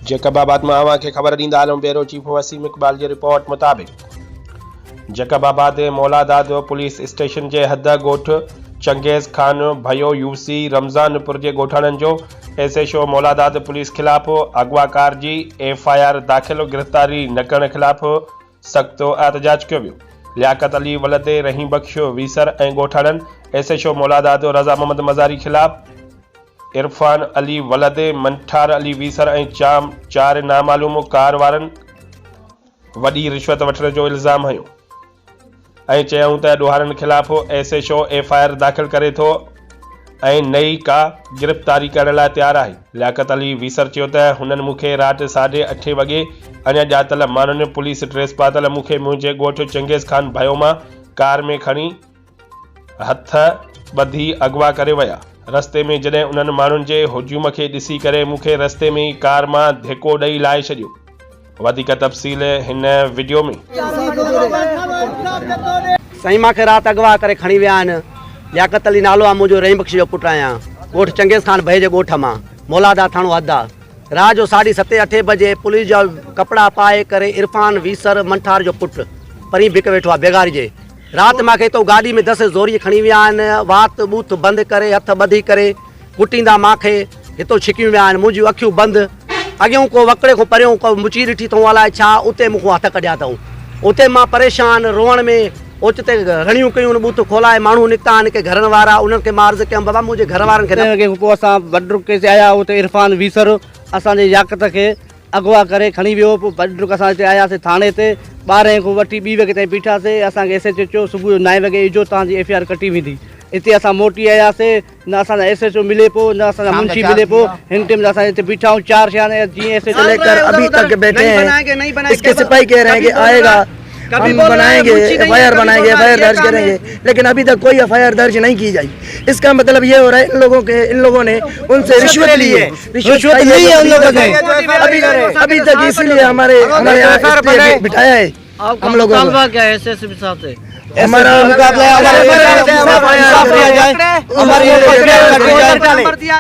जैकबाबाद में आवा के खबर दींदा आलम ब्यूरो चीफ वसीम इकबाल की रिपोर्ट मुताबिक जैकबाबाद मौलादाद पुलिस स्टेशन के हद गोठ चंगेज़ खान भयो यूसी रमज़ानपुर के गोठाणन जो SHO मौलादाद पुलिस खिलाफ अगवाकार की FIR दाखिल गिरफ्तारी न करण खिलाफ सख्त एहतजाज किया वियो। लियाकत अली वलद रहीम बख्श वीसर ऐं गोठाणन SHO मौलादाद रज़ा मोहम्मद मज़ारी खिलाफ इरफान अली वलद मंठार अली वीसर ऐं चार नामालूम कार वारन वडी रिश्वत वठण जो इल्ज़ाम हयो ऐं चयूं त ॾोहारनि खिलाफ SHO FIR दाखिल करे थो ऐं नई का गिरफ्तारी करण लाइ तैयार आहे। लियाकत अली वीसर चयो त हुननि मूंखे राति 8:30 वॻे अञा ॼातल माण्हुनि पुलिस ड्रेस पातल मूंखे मुंहिंजे ॻोठ चंगेज़ खान भयो मां कार में खणी हथ ॿधी अगवा करे विया। रस्ते में जॾहिं उन्हनि माण्हुनि जे हुजूम खे ॾिसी करे मूंखे रस्ते में ई कार मां धिको ॾेई लाहे छॾियो। वधीक तफ़सील हिन वीडियो में। साईं मांखे राति अगवा करे खणी विया आहिनि। लियाकत अली नालो आहे मुंहिंजो, रहीम बख्श जो पुटु आहियां। ॻोठ चंगेज़ खान भई जे ॻोठ मां मौलादा थाणो हद आहे। राति जो 7:30 बजे पुलिस जा कपिड़ा पाए करे इरफान वीसर मंठार जो पुटु परी भिक वेठो आहे बेगारी जे। राति मूंखे हितो गाॾी में दस ज़ोरी खणी विया आहिनि। वात बूथ बंदि करे हथ ॿधी करे कुटींदा मूंखे हितो छिकियूं विया आहिनि। मुंहिंजियूं अखियूं बंदि, अॻियों को वकिरे खां परियों को मुची ॾिठी अथऊं अलाए छा, उते मूंखां हथ कढिया अथऊं। उते मां परेशान रोअण में ओचिते रड़ियूं कयूं, बूथ खोलाए माण्हू निकिता आहिनि के घरनि वारा। उन्हनि खे मां अर्ज़ु कयमि बाबा मुंहिंजे घर वारनि खे पोइ असां बडरुके से आया। उते इरफान वीसर असांजे याकत खे अगवा करे खणी वियो। पोइ बडरुक असां हिते आयासीं थाणे ते 12 खां वठी 2 वॻे ताईं बीठासीं। असांखे SHO चयो सुबुह जो 9 वॻे इजो तव्हांजी FIR कटी वेंदी। हिते असां मोटी आयासीं, न असांजा SHO मिले पियो, न असांजा मुंशी मिले पियो। हिन टाइम असां हिते बीठा आहियूं 4 शहर जीअं SHO लेकर अभी तक बैठे हैं। इसके सिपाही कह रहे हैं कि आएगा हम बनाएंगे FIR बनाएंगे, FIR दर्ज करेंगे, लेकिन अभी तक कोई FIR दर्ज नहीं की जाए। इसका मतलब ये हो रहा है इन लोगों ने उनसे रिश्वत ली है। रिश्वत ली है उन लोगों ने अभी तक, इसीलिए हमारे बिठाया है हम लोगों को। क्या है SSB साहब से हमारा मुकाबला है हमारे